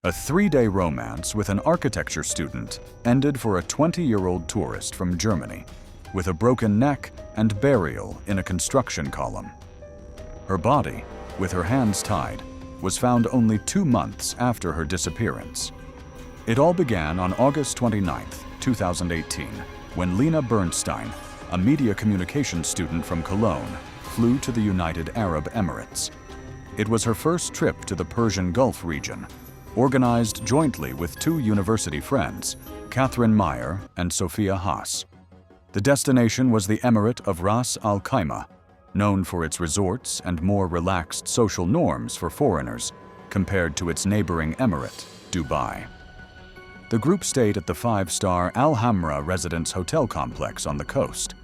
A 3-day romance with an architecture student ended for a 20-year-old tourist from Germany, with a broken neck and burial in a construction column. Her body, with her hands tied, was found only 2 months after her disappearance. It all began on August 29, 2018, when Lena Bernstein, a media communications student from Cologne, flew to the United Arab Emirates. It was her first trip to the Persian Gulf region, organized jointly with 2 university friends, Catherine Meyer and Sophia Haas. The destination was the Emirate of Ras Al Khaimah, known for its resorts and more relaxed social norms for foreigners compared to its neighboring emirate, Dubai. The group stayed at the 5-star Al Hamra Residence Hotel complex on the coast.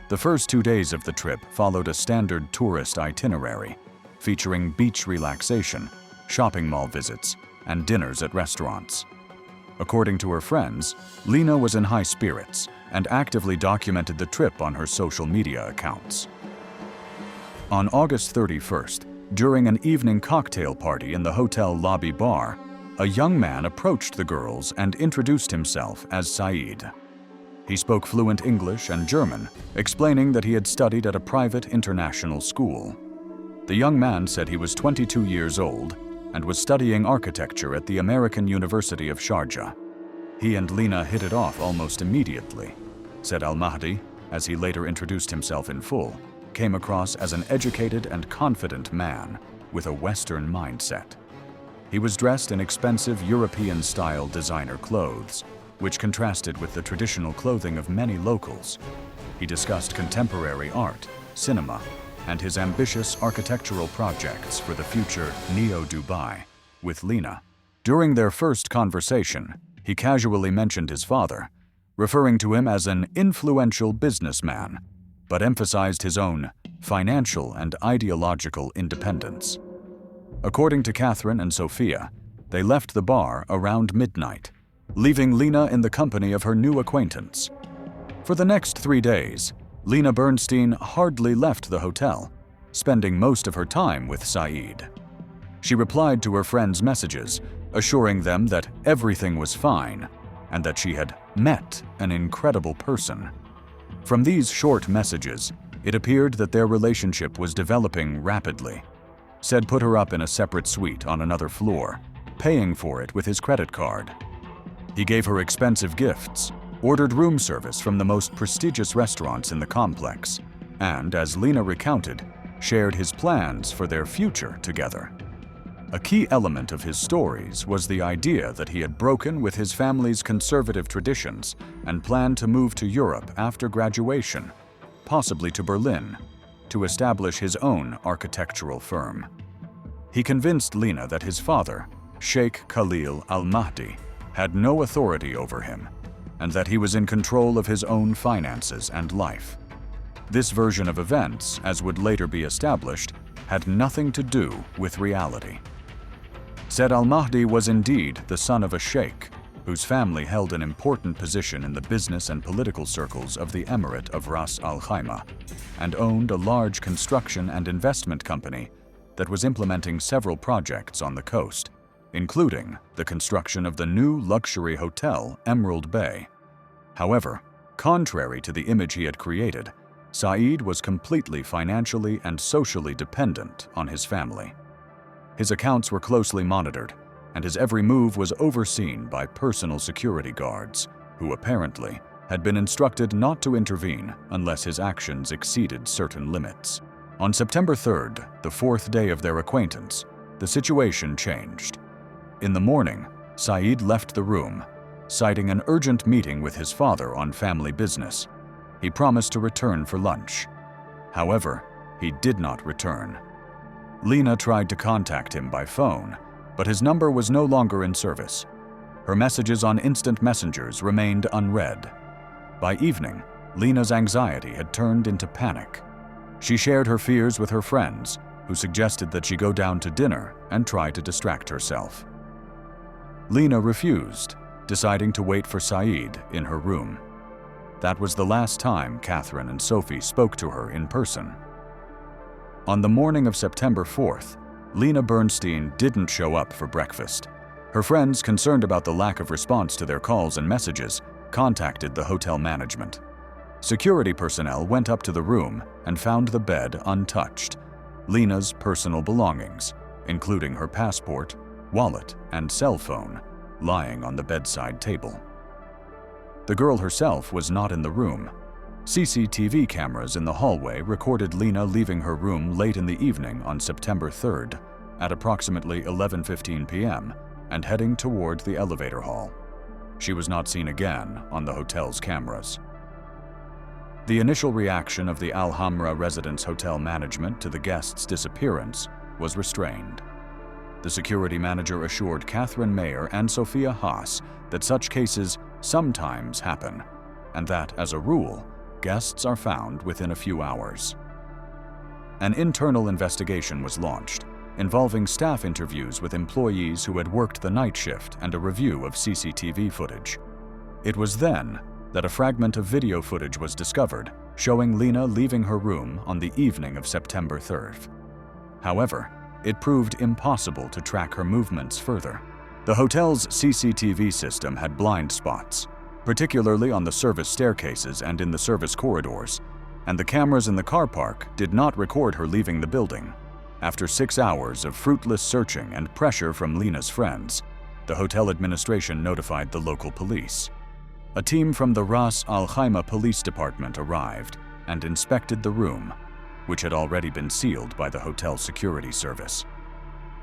The first 2 days of the trip followed a standard tourist itinerary, featuring beach relaxation, shopping mall visits, and dinners at restaurants. According to her friends, Lena was in high spirits and actively documented the trip on her social media accounts. On August 31st, during an evening cocktail party in the hotel lobby bar, a young man approached the girls and introduced himself as Saeed. He spoke fluent English and German, explaining that he had studied at a private international school. The young man said he was 22 years old and was studying architecture at the American University of Sharjah. He and Lena hit it off almost immediately, said Al-Mahdi, as he later introduced himself in full, came across as an educated and confident man with a Western mindset. He was dressed in expensive European-style designer clothes, which contrasted with the traditional clothing of many locals. He discussed contemporary art, cinema, and his ambitious architectural projects for the future Neo-Dubai with Lena. During their first conversation, he casually mentioned his father, referring to him as an influential businessman, but emphasized his own financial and ideological independence. According to Catherine and Sophia, they left the bar around midnight, leaving Lena in the company of her new acquaintance. For the next 3 days, Lena Bernstein hardly left the hotel, spending most of her time with Saeed. She replied to her friends' messages, assuring them that everything was fine and that she had met an incredible person. From these short messages, it appeared that their relationship was developing rapidly. Said put her up in a separate suite on another floor, paying for it with his credit card. He gave her expensive gifts, ordered room service from the most prestigious restaurants in the complex, and, as Lena recounted, shared his plans for their future together. A key element of his stories was the idea that he had broken with his family's conservative traditions and planned to move to Europe after graduation, possibly to Berlin, to establish his own architectural firm. He convinced Lena that his father, Sheikh Khalil Al-Mahdi, had no authority over him, and that he was in control of his own finances and life. This version of events, as would later be established, had nothing to do with reality. Said Al-Mahdi was indeed the son of a sheikh, whose family held an important position in the business and political circles of the Emirate of Ras Al Khaimah, and owned a large construction and investment company that was implementing several projects on the coast, including the construction of the new luxury hotel Emerald Bay. However, contrary to the image he had created, Saeed was completely financially and socially dependent on his family. His accounts were closely monitored, and his every move was overseen by personal security guards, who apparently had been instructed not to intervene unless his actions exceeded certain limits. On September 3rd, the 4th day of their acquaintance, the situation changed. In the morning, Saeed left the room, citing an urgent meeting with his father on family business. He promised to return for lunch. However, he did not return. Lena tried to contact him by phone, but his number was no longer in service. Her messages on instant messengers remained unread. By evening, Lena's anxiety had turned into panic. She shared her fears with her friends, who suggested that she go down to dinner and try to distract herself. Lena refused, deciding to wait for Saeed in her room. That was the last time Catherine and Sophie spoke to her in person. On the morning of September 4th, Lena Bernstein didn't show up for breakfast. Her friends, concerned about the lack of response to their calls and messages, contacted the hotel management. Security personnel went up to the room and found the bed untouched, Lena's personal belongings, including her passport, wallet, and cell phone, lying on the bedside table. The girl herself was not in the room. CCTV cameras in the hallway recorded Lena leaving her room late in the evening on September 3rd at approximately 11:15 p.m. and heading toward the elevator hall. She was not seen again on the hotel's cameras. The initial reaction of the Al-Hamra residence hotel management to the guest's disappearance was restrained. The security manager assured Catherine Mayer and Sophia Haas that such cases sometimes happen, and that, as a rule, guests are found within a few hours. An internal investigation was launched, involving staff interviews with employees who had worked the night shift and a review of CCTV footage. It was then that a fragment of video footage was discovered showing Lena leaving her room on the evening of September 3rd. However, it proved impossible to track her movements further. The hotel's CCTV system had blind spots, particularly on the service staircases and in the service corridors, and the cameras in the car park did not record her leaving the building. After 6 hours of fruitless searching and pressure from Lena's friends, the hotel administration notified the local police. A team from the Ras Al Khaimah Police Department arrived and inspected the room, which had already been sealed by the hotel security service.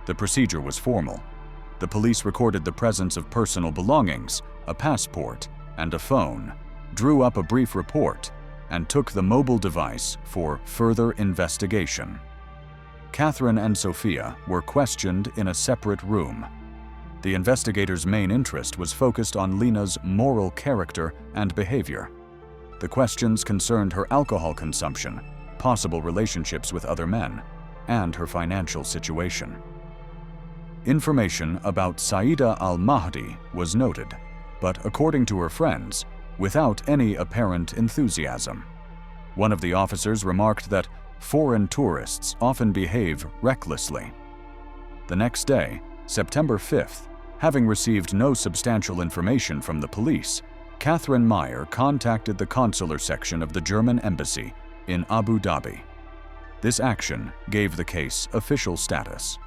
The procedure was formal. The police recorded the presence of personal belongings, a passport, and a phone, drew up a brief report, and took the mobile device for further investigation. Catherine and Sophia were questioned in a separate room. The investigators' main interest was focused on Lena's moral character and behavior. The questions concerned her alcohol consumption, possible relationships with other men, and her financial situation. Information about Saida al-Mahdi was noted, but according to her friends, without any apparent enthusiasm. One of the officers remarked that foreign tourists often behave recklessly. The next day, September 5th, having received no substantial information from the police, Catherine Mayer contacted the consular section of the German embassy in Abu Dhabi. This action gave the case official status.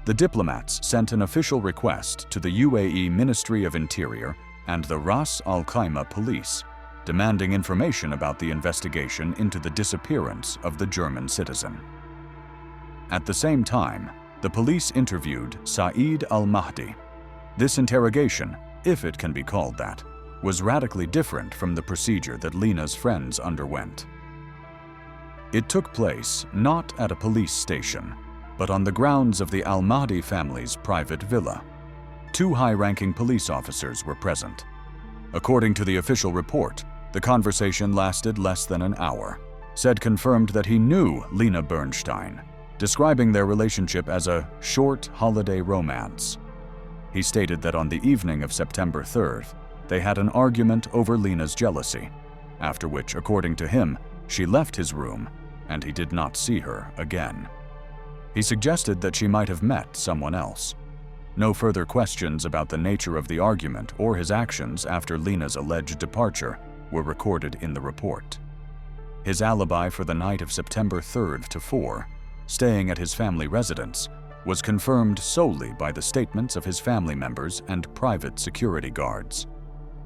The diplomats sent an official request to the UAE Ministry of Interior and the Ras Al Khaimah police, demanding information about the investigation into the disappearance of the German citizen. At the same time, the police interviewed Said al-Mahdi. This interrogation, if it can be called that, was radically different from the procedure that Lena's friends underwent. It took place not at a police station, but on the grounds of the al-Mahdi family's private villa. 2 high-ranking police officers were present. According to the official report, the conversation lasted less than an hour. Said confirmed that he knew Lena Bernstein, describing their relationship as a short holiday romance. He stated that on the evening of September 3rd, they had an argument over Lena's jealousy, after which, according to him, she left his room and he did not see her again. He suggested that she might have met someone else. No further questions about the nature of the argument or his actions after Lena's alleged departure were recorded in the report. His alibi for the night of September 3rd to 4, staying at his family residence, was confirmed solely by the statements of his family members and private security guards.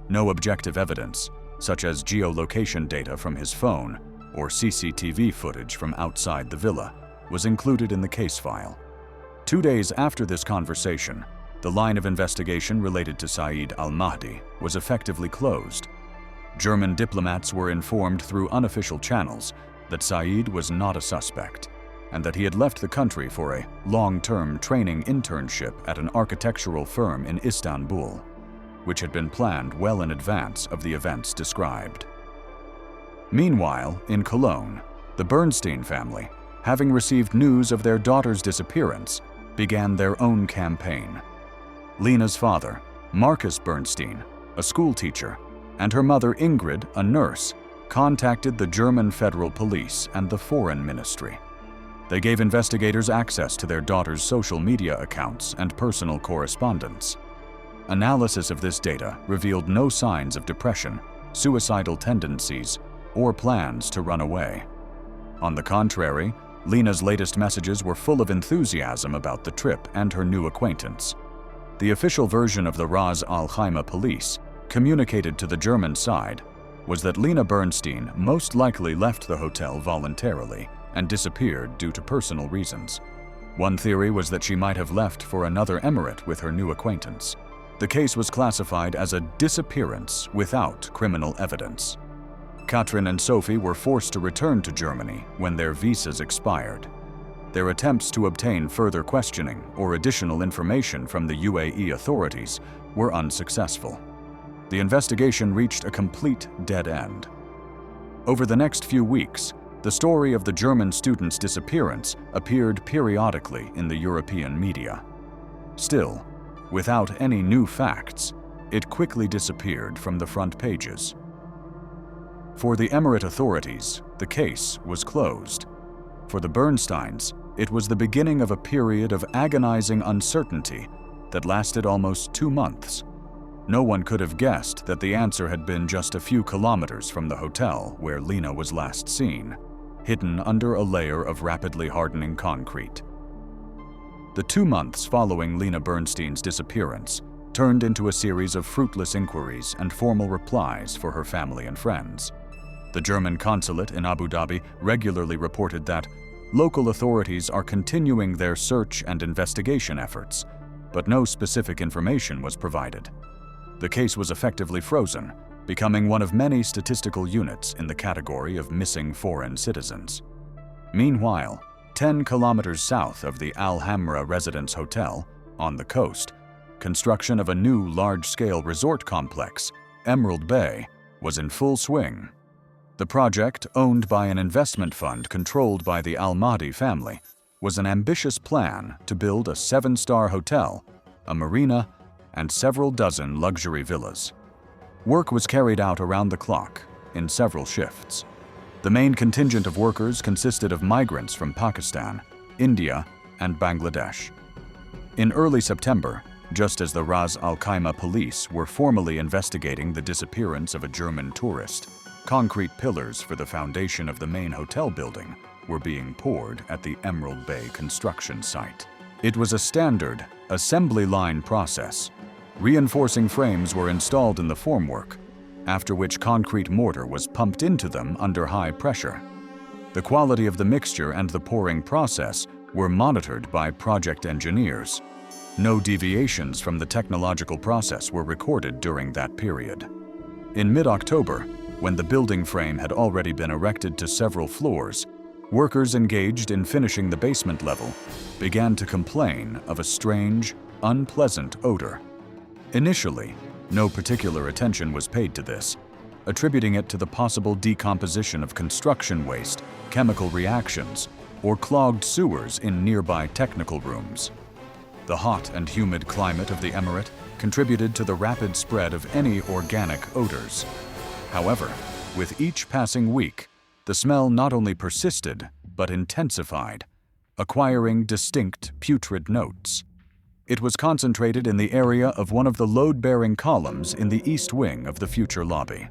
No objective evidence, such as geolocation data from his phone or CCTV footage from outside the villa, was included in the case file. 2 days after this conversation, the line of investigation related to Said al-Mahdi was effectively closed. German diplomats were informed through unofficial channels that Said was not a suspect, and that he had left the country for a long-term training internship at an architectural firm in Istanbul, which had been planned well in advance of the events described. Meanwhile, in Cologne, the Bernstein family, having received news of their daughter's disappearance, began their own campaign. Lena's father, Marcus Bernstein, a schoolteacher, and her mother Ingrid, a nurse, contacted the German Federal Police and the Foreign Ministry. They gave investigators access to their daughter's social media accounts and personal correspondence. Analysis of this data revealed no signs of depression, suicidal tendencies, or plans to run away. On the contrary, Lena's latest messages were full of enthusiasm about the trip and her new acquaintance. The official version of the Ras Al Khaimah police, communicated to the German side, was that Lena Bernstein most likely left the hotel voluntarily and disappeared due to personal reasons. One theory was that she might have left for another emirate with her new acquaintance. The case was classified as a disappearance without criminal evidence. Katrin and Sophie were forced to return to Germany when their visas expired. Their attempts to obtain further questioning or additional information from the UAE authorities were unsuccessful. The investigation reached a complete dead end. Over the next few weeks, the story of the German student's disappearance appeared periodically in the European media. Still, without any new facts, it quickly disappeared from the front pages. For the Emirate authorities, the case was closed. For the Bernsteins, it was the beginning of a period of agonizing uncertainty that lasted almost 2 months. No one could have guessed that the answer had been just a few kilometers from the hotel where Lena was last seen, hidden under a layer of rapidly hardening concrete. The 2 months following Lena Bernstein's disappearance turned into a series of fruitless inquiries and formal replies for her family and friends. The German consulate in Abu Dhabi regularly reported that local authorities are continuing their search and investigation efforts, but no specific information was provided. The case was effectively frozen, becoming one of many statistical units in the category of missing foreign citizens. Meanwhile, 10 kilometers south of the Al Hamra Residence Hotel, on the coast, construction of a new large-scale resort complex, Emerald Bay, was in full swing. The project, owned by an investment fund controlled by the Al Mahdi family, was an ambitious plan to build a 7-star hotel, a marina, and several dozen luxury villas. Work was carried out around the clock, in several shifts. The main contingent of workers consisted of migrants from Pakistan, India, and Bangladesh. In early September, just as the Ras Al Khaimah police were formally investigating the disappearance of a German tourist, concrete pillars for the foundation of the main hotel building were being poured at the Emerald Bay construction site. It was a standard assembly line process. Reinforcing frames were installed in the formwork, after which concrete mortar was pumped into them under high pressure. The quality of the mixture and the pouring process were monitored by project engineers. No deviations from the technological process were recorded during that period. In mid-October, when the building frame had already been erected to several floors, workers engaged in finishing the basement level began to complain of a strange, unpleasant odor. Initially, no particular attention was paid to this, attributing it to the possible decomposition of construction waste, chemical reactions, or clogged sewers in nearby technical rooms. The hot and humid climate of the emirate contributed to the rapid spread of any organic odors. However, with each passing week, the smell not only persisted, but intensified, acquiring distinct putrid notes. It was concentrated in the area of one of the load-bearing columns in the east wing of the future lobby.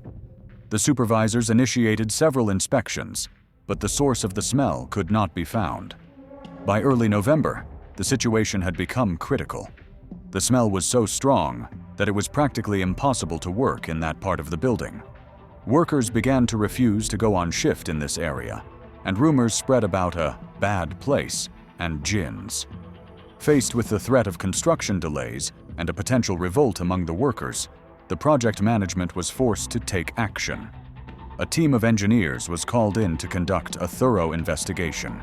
The supervisors initiated several inspections, but the source of the smell could not be found. By early November, the situation had become critical. The smell was so strong that it was practically impossible to work in that part of the building. Workers began to refuse to go on shift in this area, and rumors spread about a bad place and jinns. Faced with the threat of construction delays and a potential revolt among the workers, the project management was forced to take action. A team of engineers was called in to conduct a thorough investigation.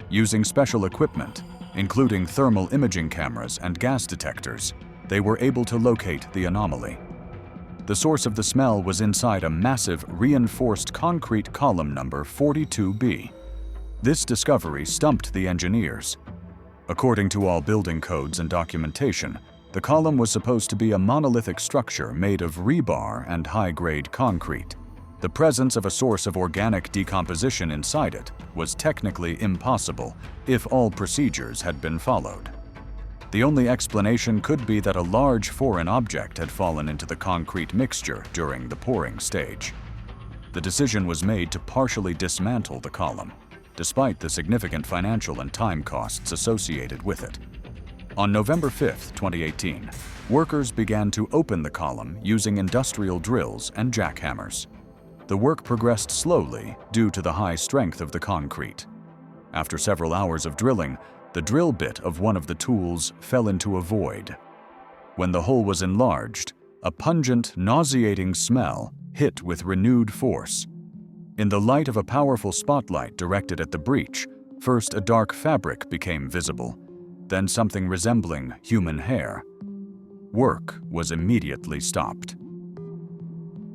Using special equipment, including thermal imaging cameras and gas detectors, they were able to locate the anomaly. The source of the smell was inside a massive reinforced concrete column number 42B. This discovery stumped the engineers. According to all building codes and documentation, the column was supposed to be a monolithic structure made of rebar and high-grade concrete. The presence of a source of organic decomposition inside it was technically impossible if all procedures had been followed. The only explanation could be that a large foreign object had fallen into the concrete mixture during the pouring stage. The decision was made to partially dismantle the column, despite the significant financial and time costs associated with it. On November 5, 2018, workers began to open the column using industrial drills and jackhammers. The work progressed slowly due to the high strength of the concrete. After several hours of drilling, the drill bit of one of the tools fell into a void. When the hole was enlarged, a pungent, nauseating smell hit with renewed force. In the light of a powerful spotlight directed at the breach, first a dark fabric became visible, then something resembling human hair. Work was immediately stopped.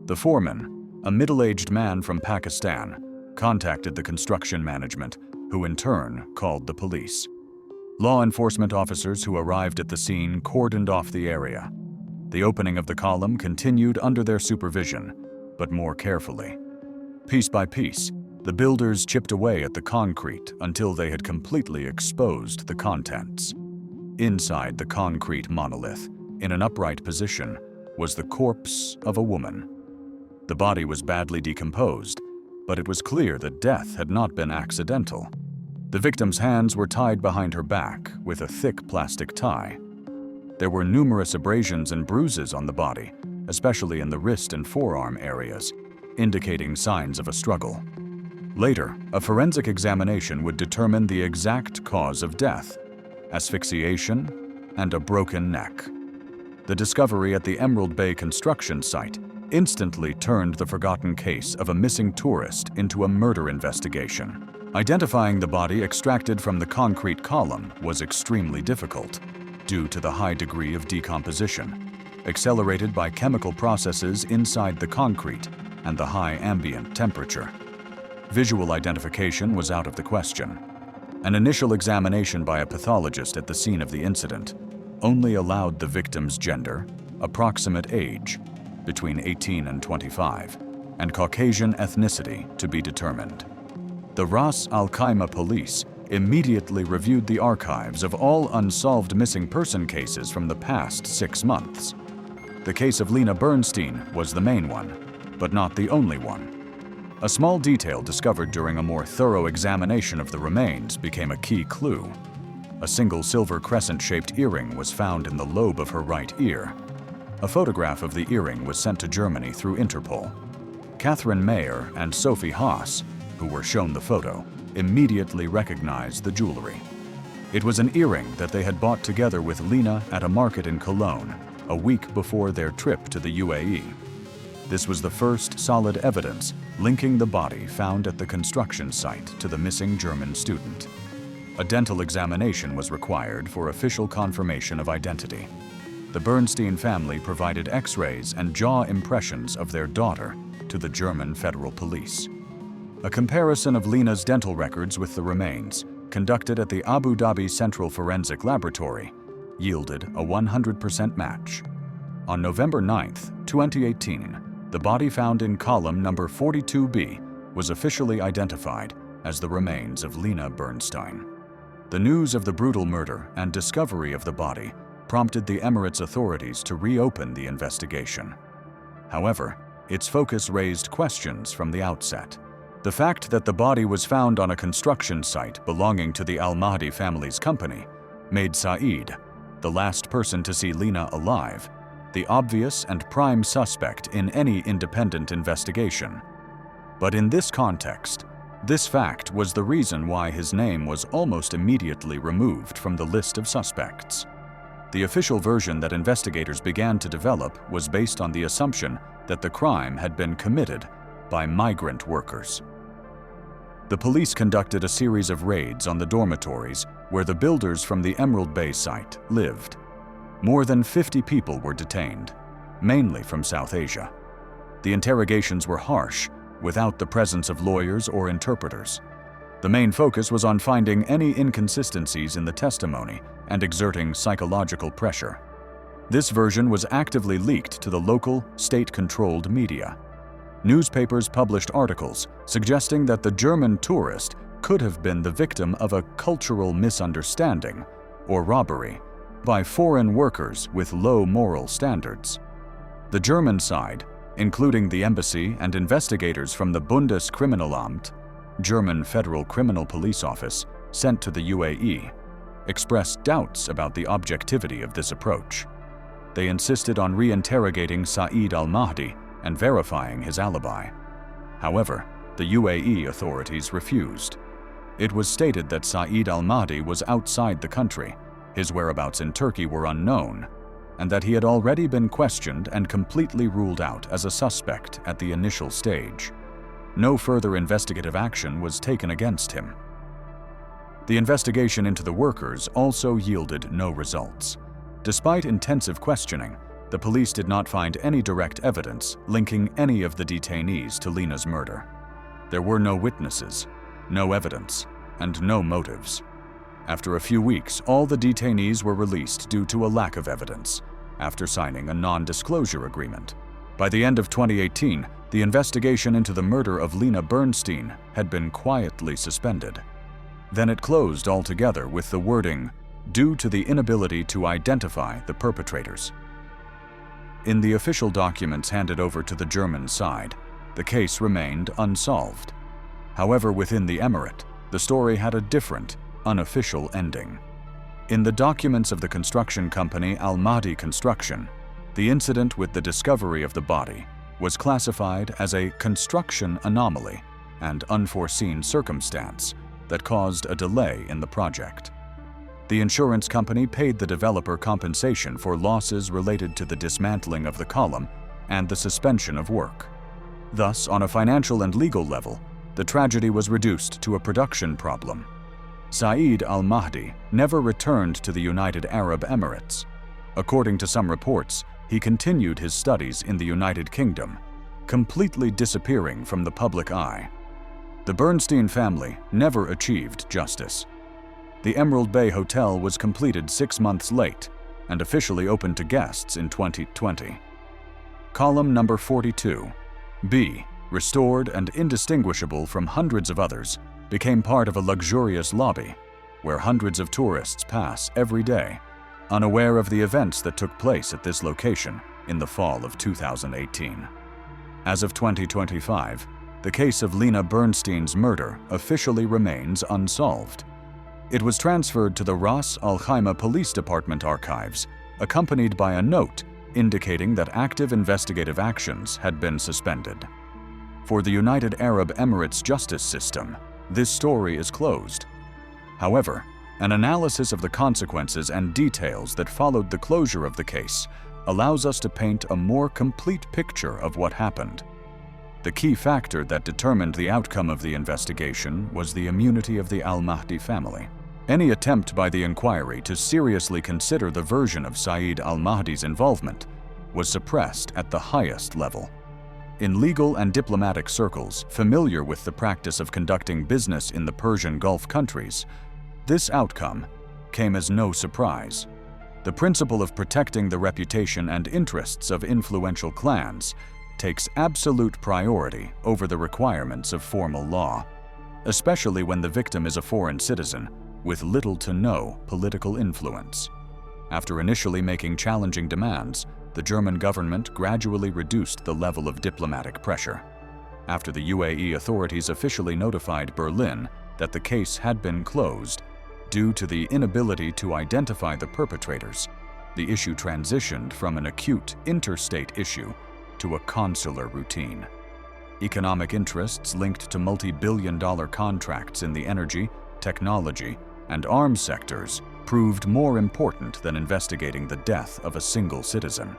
The foreman, a middle-aged man from Pakistan, contacted the construction management, who in turn called the police. Law enforcement officers who arrived at the scene cordoned off the area. The opening of the column continued under their supervision, but more carefully. Piece by piece, the builders chipped away at the concrete until they had completely exposed the contents. Inside the concrete monolith, in an upright position, was the corpse of a woman. The body was badly decomposed, but it was clear that death had not been accidental. The victim's hands were tied behind her back with a thick plastic tie. There were numerous abrasions and bruises on the body, especially in the wrist and forearm areas, indicating signs of a struggle. Later, a forensic examination would determine the exact cause of death: asphyxiation and a broken neck. The discovery at the Emerald Bay construction site instantly turned the forgotten case of a missing tourist into a murder investigation. Identifying the body extracted from the concrete column was extremely difficult due to the high degree of decomposition, accelerated by chemical processes inside the concrete and the high ambient temperature. Visual identification was out of the question. An initial examination by a pathologist at the scene of the incident only allowed the victim's gender, approximate age, between 18 and 25, and Caucasian ethnicity to be determined. The Ras Al Khaimah police immediately reviewed the archives of all unsolved missing person cases from the past 6 months. The case of Lena Bernstein was the main one, but not the only one. A small detail discovered during a more thorough examination of the remains became a key clue. A single silver crescent-shaped earring was found in the lobe of her right ear. A photograph of the earring was sent to Germany through Interpol. Catherine Mayer and Sophie Haas, who were shown the photo, immediately recognized the jewelry. It was an earring that they had bought together with Lena at a market in Cologne a week before their trip to the UAE. This was the first solid evidence linking the body found at the construction site to the missing German student. A dental examination was required for official confirmation of identity. The Bernstein family provided X-rays and jaw impressions of their daughter to the German Federal Police. A comparison of Lena's dental records with the remains, conducted at the Abu Dhabi Central Forensic Laboratory, yielded a 100% match. On November 9, 2018, the body found in column number 42B was officially identified as the remains of Lena Bernstein. The news of the brutal murder and discovery of the body prompted the Emirates authorities to reopen the investigation. However, its focus raised questions from the outset. The fact that the body was found on a construction site belonging to the Al Mahdi family's company made Saeed, the last person to see Lena alive, the obvious and prime suspect in any independent investigation. But in this context, this fact was the reason why his name was almost immediately removed from the list of suspects. The official version that investigators began to develop was based on the assumption that the crime had been committed by migrant workers. The police conducted a series of raids on the dormitories where the builders from the Emerald Bay site lived. More than 50 people were detained, mainly from South Asia. The interrogations were harsh, without the presence of lawyers or interpreters. The main focus was on finding any inconsistencies in the testimony and exerting psychological pressure. This version was actively leaked to the local, state-controlled media. newspapers published articles suggesting that the German tourist could have been the victim of a cultural misunderstanding or robbery by foreign workers with low moral standards. The German side, including the embassy and investigators from the Bundeskriminalamt, German Federal Criminal Police Office, sent to the UAE, expressed doubts about the objectivity of this approach. They insisted on reinterrogating Saeed al-Mahdi and verifying his alibi. However, the UAE authorities refused. It was stated that Saeed al-Mahdi was outside the country, his whereabouts in Turkey were unknown, and that he had already been questioned and completely ruled out as a suspect at the initial stage. No further investigative action was taken against him. The investigation into the workers also yielded no results. Despite intensive questioning, the police did not find any direct evidence linking any of the detainees to Lena's murder. There were no witnesses, no evidence, and no motives. After a few weeks, all the detainees were released due to a lack of evidence, after signing a non-disclosure agreement. By the end of 2018, the investigation into the murder of Lena Bernstein had been quietly suspended. Then it closed altogether with the wording, "due to the inability to identify the perpetrators." In the official documents handed over to the German side, the case remained unsolved. However, within the emirate, the story had a different, unofficial ending. In the documents of the construction company Al-Mahdi Construction, the incident with the discovery of the body was classified as a construction anomaly and unforeseen circumstance that caused a delay in the project. The insurance company paid the developer compensation for losses related to the dismantling of the column and the suspension of work. Thus, on a financial and legal level, the tragedy was reduced to a production problem. Saeed al-Mahdi never returned to the United Arab Emirates. According to some reports, he continued his studies in the United Kingdom, completely disappearing from the public eye. The Bernstein family never achieved justice. The Emerald Bay Hotel was completed 6 months late and officially opened to guests in 2020. Column number 42, B, restored and indistinguishable from hundreds of others, became part of a luxurious lobby where hundreds of tourists pass every day, unaware of the events that took place at this location in the fall of 2018. As of 2025, the case of Lena Bernstein's murder officially remains unsolved. It was transferred to the Ras Al Khaimah Police Department archives, accompanied by a note indicating that active investigative actions had been suspended. For the United Arab Emirates justice system, this story is closed. However, an analysis of the consequences and details that followed the closure of the case allows us to paint a more complete picture of what happened. The key factor that determined the outcome of the investigation was the immunity of the al-Mahdi family. Any attempt by the inquiry to seriously consider the version of Saeed al-Mahdi's involvement was suppressed at the highest level. In legal and diplomatic circles familiar with the practice of conducting business in the Persian Gulf countries, this outcome came as no surprise. The principle of protecting the reputation and interests of influential clans takes absolute priority over the requirements of formal law, especially when the victim is a foreign citizen with little to no political influence. After initially making challenging demands, the German government gradually reduced the level of diplomatic pressure. After the UAE authorities officially notified Berlin that the case had been closed due to the inability to identify the perpetrators, the issue transitioned from an acute interstate issue to a consular routine. Economic interests linked to multi-billion-dollar contracts in the energy, technology, and arms sectors proved more important than investigating the death of a single citizen.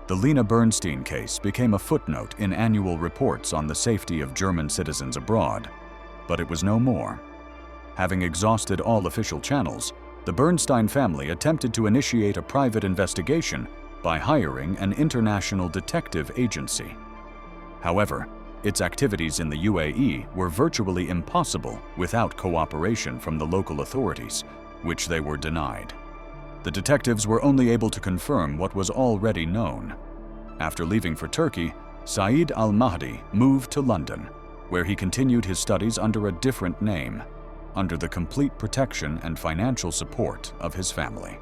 The Lena Bernstein case became a footnote in annual reports on the safety of German citizens abroad, but it was no more. Having exhausted all official channels, the Bernstein family attempted to initiate a private investigation by hiring an international detective agency. However, its activities in the UAE were virtually impossible without cooperation from the local authorities, which they were denied. The detectives were only able to confirm what was already known. After leaving for Turkey, Saeed al-Mahdi moved to London, where he continued his studies under a different name, under the complete protection and financial support of his family.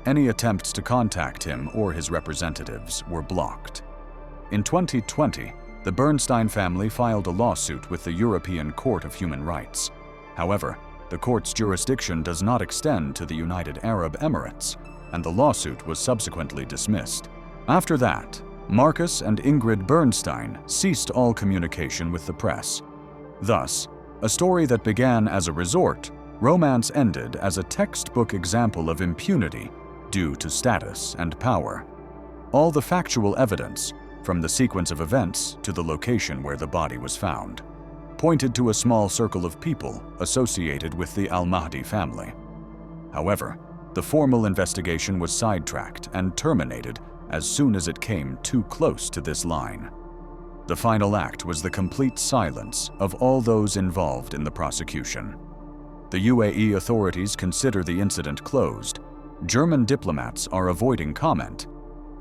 Any attempts to contact him or his representatives were blocked. In 2020, the Bernstein family filed a lawsuit with the European Court of Human Rights. However, the court's jurisdiction does not extend to the United Arab Emirates, and the lawsuit was subsequently dismissed. After that, Marcus and Ingrid Bernstein ceased all communication with the press. Thus, a story that began as a resort, romance ended as a textbook example of impunity due to status and power. All the factual evidence, from the sequence of events to the location where the body was found, pointed to a small circle of people associated with the al-Mahdi family. However, the formal investigation was sidetracked and terminated as soon as it came too close to this line. The final act was the complete silence of all those involved in the prosecution. The UAE authorities consider the incident closed, German diplomats are avoiding comment,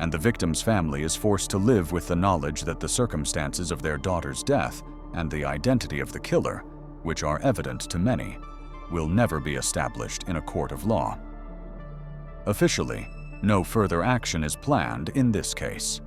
and the victim's family is forced to live with the knowledge that the circumstances of their daughter's death and the identity of the killer, which are evident to many, will never be established in a court of law. Officially, no further action is planned in this case.